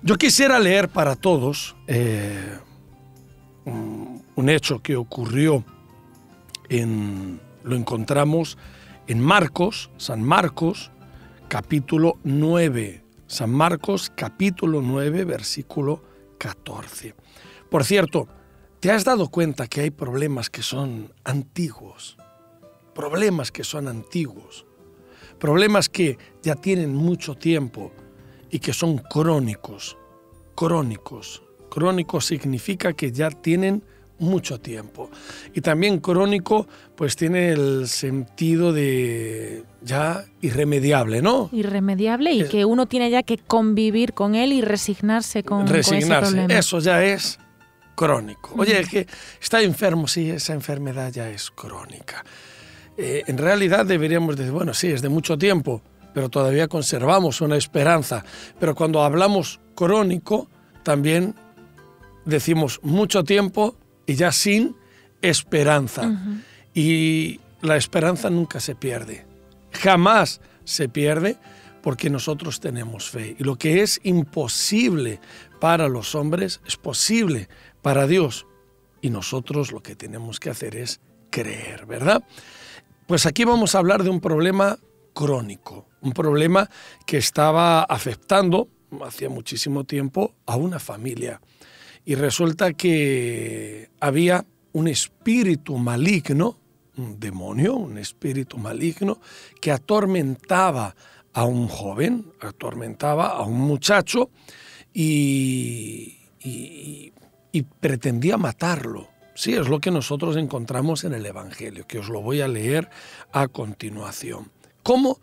Yo quisiera leer para todos un hecho que ocurrió lo encontramos en Marcos, San Marcos, capítulo 9. San Marcos, capítulo 9, versículo 14. Por cierto, ¿te has dado cuenta que hay problemas que son antiguos? Problemas que son antiguos. Problemas que ya tienen mucho tiempo y que son crónicos. Crónicos. Crónico significa que ya tienen mucho tiempo. Y también crónico, pues tiene el sentido de ya irremediable, ¿no? Irremediable y que uno tiene ya que convivir con él y resignarse con ese problema. Eso ya es crónico. Oye, el que está enfermo, sí, esa enfermedad ya es crónica. En realidad deberíamos decir, bueno, sí, es de mucho tiempo, pero todavía conservamos una esperanza. Pero cuando hablamos crónico, también decimos mucho tiempo y ya sin esperanza. Uh-huh. Y la esperanza nunca se pierde. Jamás se pierde porque nosotros tenemos fe. Y lo que es imposible para los hombres es posible para Dios. Y nosotros lo que tenemos que hacer es creer, ¿verdad? Pues aquí vamos a hablar de un problema crónico. Un problema que estaba afectando hacía muchísimo tiempo a una familia. Y resulta que había un espíritu maligno, un demonio, un espíritu maligno, que atormentaba a un joven, atormentaba a un muchacho y pretendía matarlo. Sí, es lo que nosotros encontramos en el Evangelio, que os lo voy a leer a continuación. ¿Cómo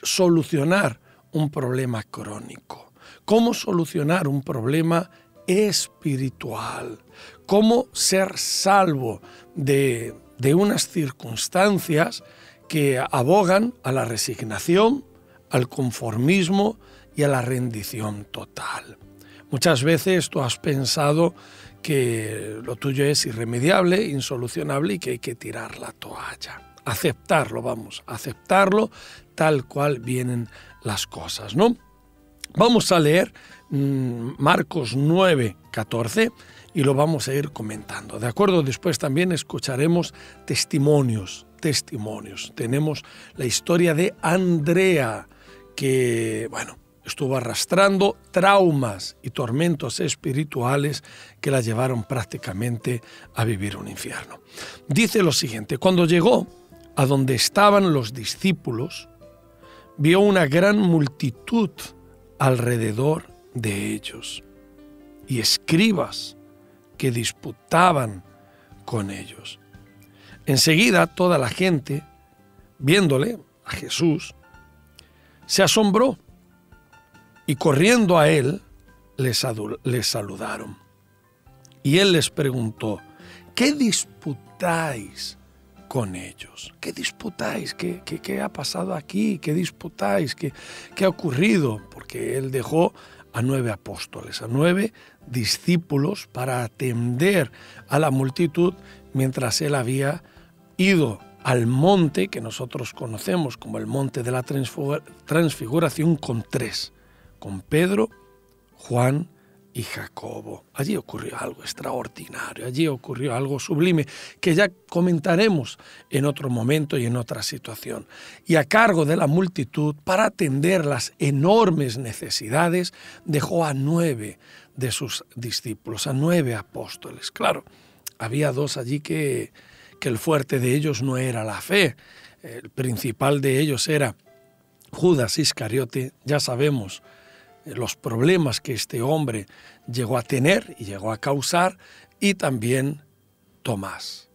solucionar un problema crónico? ¿Cómo solucionar un problema espiritual? ¿Cómo ser salvo de unas circunstancias que abogan a la resignación, al conformismo y a la rendición total? Muchas veces tú has pensado que lo tuyo es irremediable, insolucionable y que hay que tirar la toalla. Aceptarlo tal cual vienen las cosas, ¿no? Vamos a leer Marcos 9, 14 y lo vamos a ir comentando, ¿de acuerdo? Después también escucharemos testimonios. Tenemos la historia de Andrea, que, bueno, estuvo arrastrando traumas y tormentos espirituales que la llevaron prácticamente a vivir un infierno. Dice lo siguiente: cuando llegó a donde estaban los discípulos, vio una gran multitud alrededor de ellos y escribas que disputaban con ellos. Enseguida toda la gente, viéndole a Jesús, se asombró y corriendo a él les saludaron. Y él les preguntó: ¿qué disputáis con ellos? ¿Qué disputáis? ¿Qué ha pasado aquí? ¿Qué disputáis? ¿Qué ha ocurrido? Porque él dejó a 9 apóstoles, a 9 discípulos para atender a la multitud mientras él había ido al monte que nosotros conocemos como el monte de la transfiguración con 3, con Pedro, Juan y Jacobo. Allí ocurrió algo extraordinario, allí ocurrió algo sublime que ya comentaremos en otro momento y en otra situación. Y a cargo de la multitud, para atender las enormes necesidades, dejó a 9 de sus discípulos, a 9 apóstoles. Claro, había 2 allí que el fuerte de ellos no era la fe. El principal de ellos era Judas Iscariote. Ya sabemos los problemas que este hombre llegó a tener y llegó a causar, y también Tomás.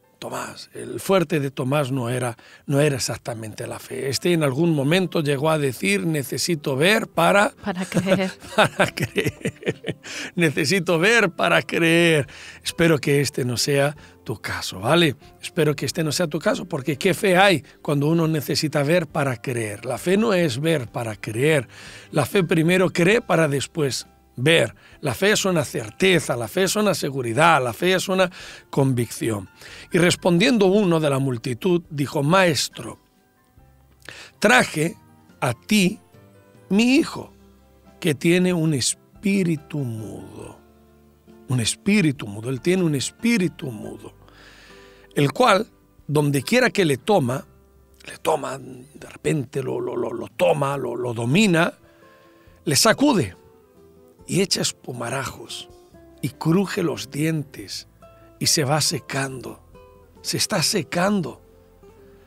El fuerte de Tomás no era exactamente la fe. En algún momento llegó a decir: necesito ver para creer. Para creer. Necesito ver para creer. Espero que no sea tu caso, ¿vale? Espero que no sea tu caso, porque ¿qué fe hay cuando uno necesita ver para creer? La fe no es ver para creer. La fe primero cree para después ver. La fe es una certeza, la fe es una seguridad, la fe es una convicción. Y respondiendo uno de la multitud, dijo: Maestro, traje a ti mi hijo, que tiene un espíritu espíritu mudo. Un espíritu mudo. Él tiene un espíritu mudo, el cual, donde quiera que le toma, de repente lo toma, lo domina, le sacude y echa espumarajos y cruje los dientes y se va secando. Se está secando.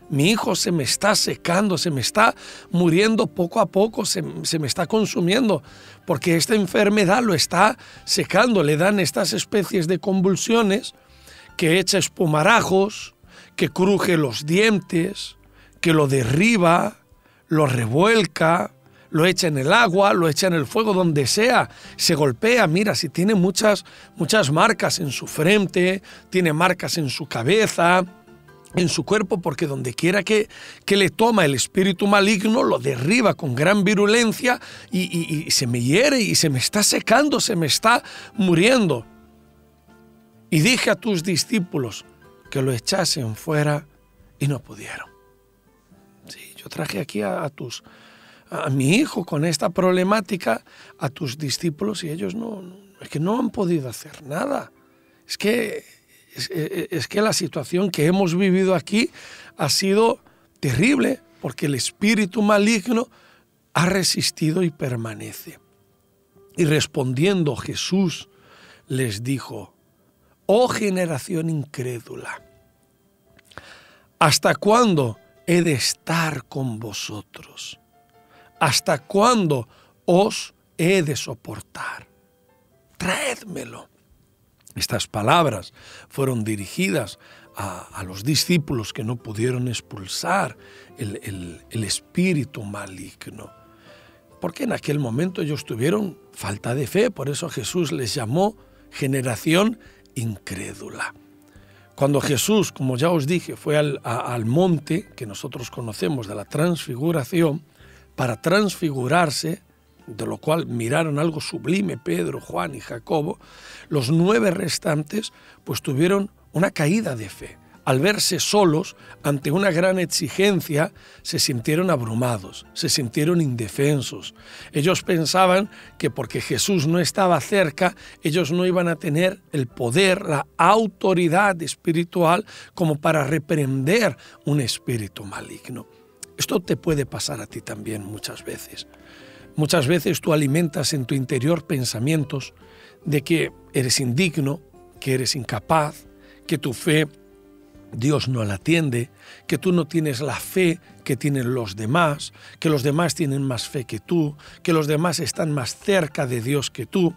Mi hijo se me está secando, se me está muriendo poco a poco, se me está consumiendo, porque esta enfermedad lo está secando. Le dan estas especies de convulsiones, que echa espumarajos, que cruje los dientes, que lo derriba, lo revuelca, lo echa en el agua, lo echa en el fuego, donde sea, se golpea. Mira, si tiene muchas marcas en su frente, tiene marcas en su cabeza, en su cuerpo, porque donde quiera que le toma el espíritu maligno, lo derriba con gran virulencia y se me hiere y se me está secando, se me está muriendo. Y dije a tus discípulos que lo echasen fuera y no pudieron. Sí, yo traje aquí a mi hijo con esta problemática, a tus discípulos, y ellos es que no han podido hacer nada. Es que la situación que hemos vivido aquí ha sido terrible, porque el espíritu maligno ha resistido y permanece. Y respondiendo Jesús les dijo: oh generación incrédula, ¿hasta cuándo he de estar con vosotros? ¿Hasta cuándo os he de soportar? Traédmelo. Estas palabras fueron dirigidas a los discípulos que no pudieron expulsar el espíritu maligno, porque en aquel momento ellos tuvieron falta de fe. Por eso Jesús les llamó generación incrédula. Cuando Jesús, como ya os dije, fue al monte que nosotros conocemos de la transfiguración, para transfigurarse, de lo cual miraron algo sublime Pedro, Juan y Jacobo, los 9 restantes pues tuvieron una caída de fe. Al verse solos ante una gran exigencia, se sintieron abrumados, se sintieron indefensos. Ellos pensaban que porque Jesús no estaba cerca, ellos no iban a tener el poder, la autoridad espiritual como para reprender un espíritu maligno. Esto te puede pasar a ti también muchas veces. Muchas veces tú alimentas en tu interior pensamientos de que eres indigno, que eres incapaz, que tu fe Dios no la atiende, que tú no tienes la fe que tienen los demás, que los demás tienen más fe que tú, que los demás están más cerca de Dios que tú.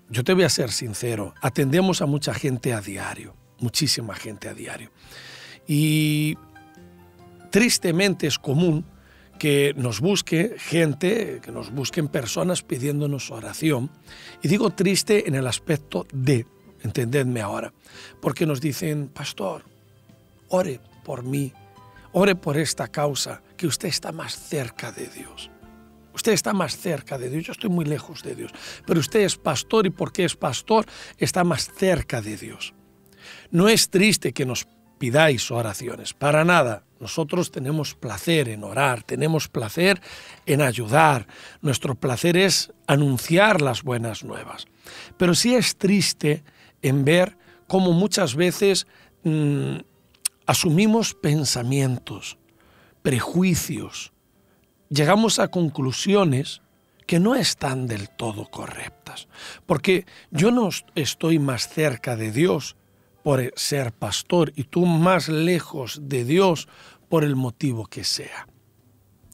Yo te voy a ser sincero, atendemos a mucha gente a diario, muchísima gente a diario. Y tristemente es común que nos busque gente, que nos busquen personas pidiéndonos oración. Y digo triste en el aspecto de, entendedme ahora, porque nos dicen: pastor, ore por mí, ore por esta causa, que usted está más cerca de Dios. Usted está más cerca de Dios, yo estoy muy lejos de Dios, pero usted es pastor y porque es pastor está más cerca de Dios. No es triste que nos pidáis oraciones, para nada. Nosotros tenemos placer en orar, tenemos placer en ayudar. Nuestro placer es anunciar las buenas nuevas. Pero sí es triste en ver cómo muchas veces asumimos pensamientos, prejuicios, llegamos a conclusiones que no están del todo correctas. Porque yo no estoy más cerca de Dios por ser pastor y tú más lejos de Dios por el motivo que sea.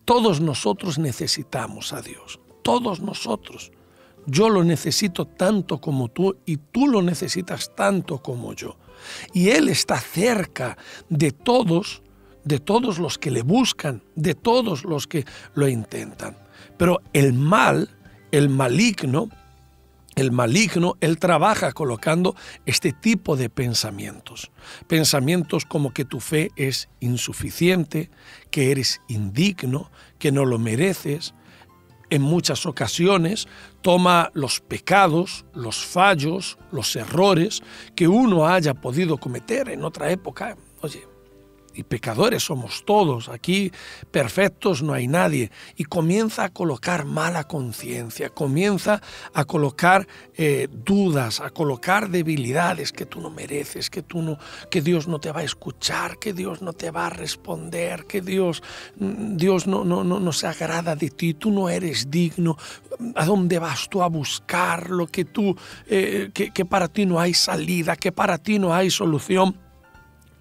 Todos nosotros necesitamos a Dios, todos nosotros. Yo lo necesito tanto como tú y tú lo necesitas tanto como yo. Y Él está cerca de todos los que le buscan, de todos los que lo intentan. Pero el mal, el maligno, Él trabaja colocando este tipo de pensamientos. Pensamientos como que tu fe es insuficiente, que eres indigno, que no lo mereces. En muchas ocasiones toma los pecados, los fallos, los errores que uno haya podido cometer en otra época. Oye, y pecadores somos todos, aquí perfectos no hay nadie, y comienza a colocar mala conciencia, comienza a colocar dudas, a colocar debilidades que tú no mereces, que Dios no te va a escuchar, que Dios no te va a responder, que Dios no se agrada de ti, tú no eres digno, ¿a dónde vas tú a buscar lo que que para ti no hay salida, que para ti no hay solución?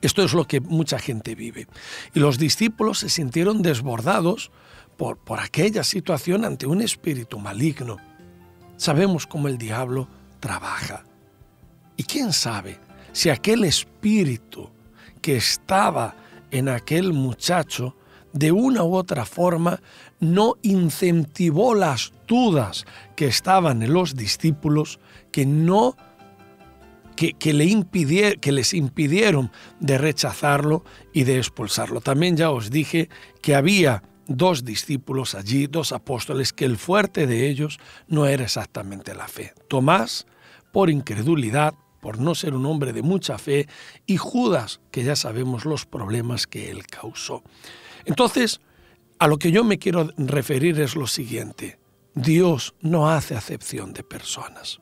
Esto es lo que mucha gente vive. Y los discípulos se sintieron desbordados por aquella situación ante un espíritu maligno. Sabemos cómo el diablo trabaja. Y quién sabe si aquel espíritu que estaba en aquel muchacho de una u otra forma no incentivó las dudas que estaban en los discípulos, que les impidieron de rechazarlo y de expulsarlo. También ya os dije que había 2 discípulos allí, 2 apóstoles, que el fuerte de ellos no era exactamente la fe. Tomás, por incredulidad, por no ser un hombre de mucha fe, y Judas, que ya sabemos los problemas que él causó. Entonces, a lo que yo me quiero referir es lo siguiente: Dios no hace acepción de personas.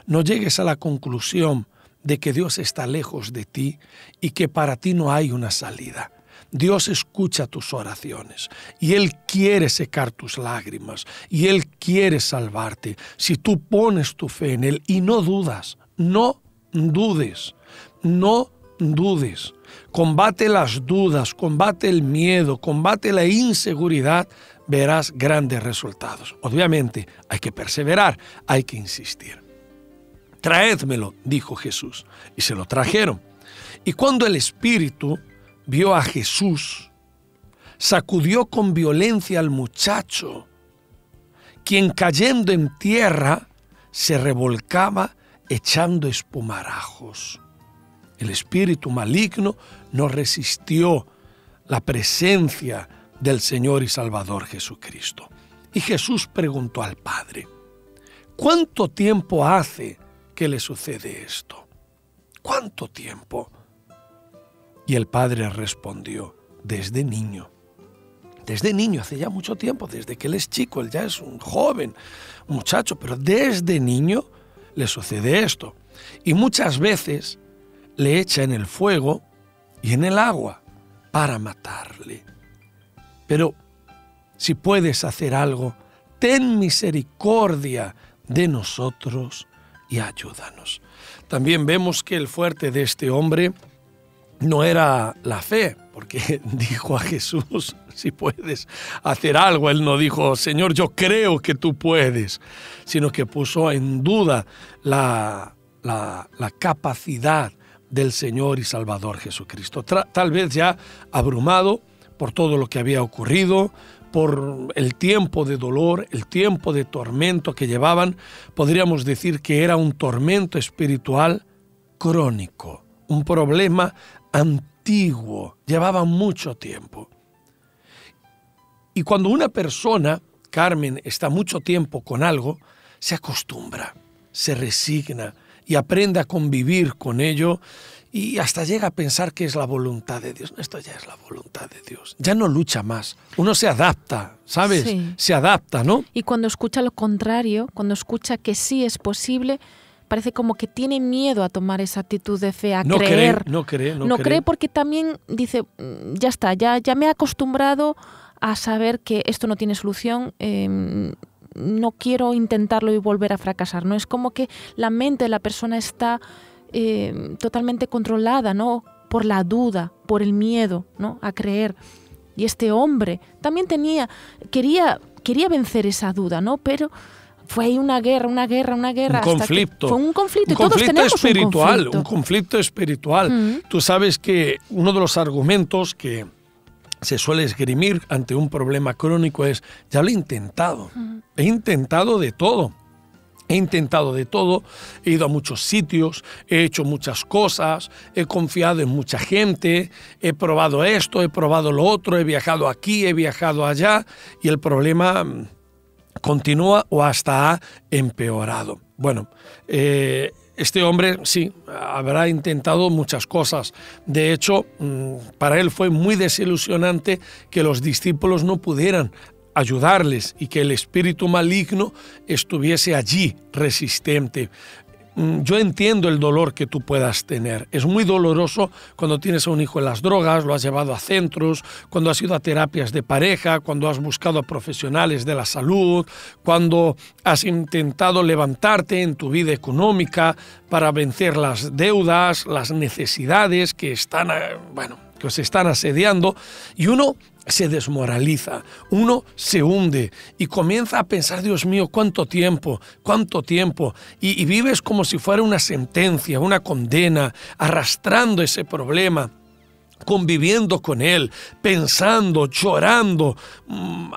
No llegues a la conclusión de que Dios está lejos de ti y que para ti no hay una salida. Dios escucha tus oraciones y Él quiere secar tus lágrimas y Él quiere salvarte. Si tú pones tu fe en Él y no dudas, no dudes. Combate las dudas, combate el miedo, combate la inseguridad, verás grandes resultados. Obviamente hay que perseverar, hay que insistir. Traédmelo, dijo Jesús, y se lo trajeron. Y cuando el espíritu vio a Jesús, sacudió con violencia al muchacho, quien cayendo en tierra se revolcaba echando espumarajos. El espíritu maligno no resistió la presencia del Señor y Salvador Jesucristo. Y Jesús preguntó al Padre: ¿cuánto tiempo hace que le sucede esto? ¿Cuánto tiempo? Y el Padre respondió: desde niño. Desde niño, hace ya mucho tiempo, desde que él es chico, él ya es un joven, un muchacho, pero desde niño le sucede esto. Y muchas veces le echa en el fuego y en el agua para matarle. Pero si puedes hacer algo, ten misericordia de nosotros y ayúdanos. También vemos que el fuerte de este hombre no era la fe, porque dijo a Jesús: si puedes hacer algo. Él no dijo: Señor, yo creo que tú puedes, sino que puso en duda la capacidad del Señor y Salvador Jesucristo. Tal vez ya abrumado por todo lo que había ocurrido, por el tiempo de dolor, el tiempo de tormento que llevaban, podríamos decir que era un tormento espiritual crónico, un problema antiguo, llevaba mucho tiempo. Y cuando una persona, Carmen, está mucho tiempo con algo, se acostumbra, se resigna y aprende a convivir con ello y hasta llega a pensar que es la voluntad de Dios. Esto ya es la voluntad de Dios. Ya no lucha más. Uno se adapta, ¿sabes? Sí. Se adapta, ¿no? Y cuando escucha lo contrario, cuando escucha que sí es posible, parece como que tiene miedo a tomar esa actitud de fe, a creer. No cree porque también dice: ya está, ya me he acostumbrado a saber que esto no tiene solución, no quiero intentarlo y volver a fracasar, ¿no? Es como que la mente de la persona está totalmente controlada, ¿no? Por la duda, por el miedo, ¿no? A creer. Y este hombre también quería vencer esa duda, ¿no? Pero fue ahí una guerra. Un conflicto. Fue un conflicto. Y todos tenemos espiritual, un conflicto espiritual. Tú sabes que uno de los argumentos que se suele esgrimir ante un problema crónico es: ya lo he intentado. He intentado de todo. He ido a muchos sitios, he hecho muchas cosas, he confiado en mucha gente, he probado esto, he probado lo otro, he viajado aquí, he viajado allá, y el problema continúa o hasta ha empeorado. Bueno, este hombre sí, habrá intentado muchas cosas. De hecho, para él fue muy desilusionante que los discípulos no pudieran ayudarles y que el espíritu maligno estuviese allí, resistente. Yo entiendo el dolor que tú puedas tener. Es muy doloroso cuando tienes a un hijo en las drogas, lo has llevado a centros, cuando has ido a terapias de pareja, cuando has buscado a profesionales de la salud, cuando has intentado levantarte en tu vida económica para vencer las deudas, las necesidades que están, que os están asediando, y uno se desmoraliza, uno se hunde y comienza a pensar, Dios mío, ¿cuánto tiempo? Y vives como si fuera una sentencia, una condena, arrastrando ese problema, conviviendo con él, pensando, llorando,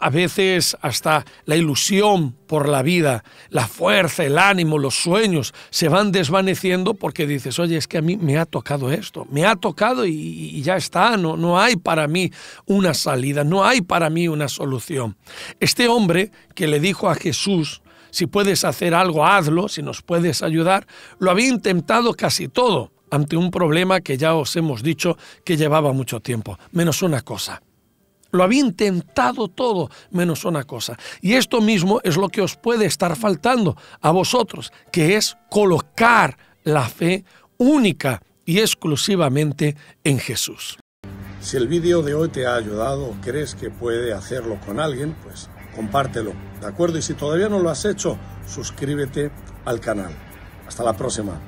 a veces hasta la ilusión por la vida, la fuerza, el ánimo, los sueños se van desvaneciendo porque dices, oye, es que a mí me ha tocado esto, me ha tocado y ya está, no hay para mí una salida, no hay para mí una solución. Este hombre que le dijo a Jesús, si puedes hacer algo, hazlo, si nos puedes ayudar, lo había intentado casi todo, ante un problema que ya os hemos dicho que llevaba mucho tiempo, menos una cosa. Lo había intentado todo, menos una cosa. Y esto mismo es lo que os puede estar faltando a vosotros, que es colocar la fe única y exclusivamente en Jesús. Si el vídeo de hoy te ha ayudado o crees que puede hacerlo con alguien, pues compártelo, ¿de acuerdo? Y si todavía no lo has hecho, suscríbete al canal. Hasta la próxima.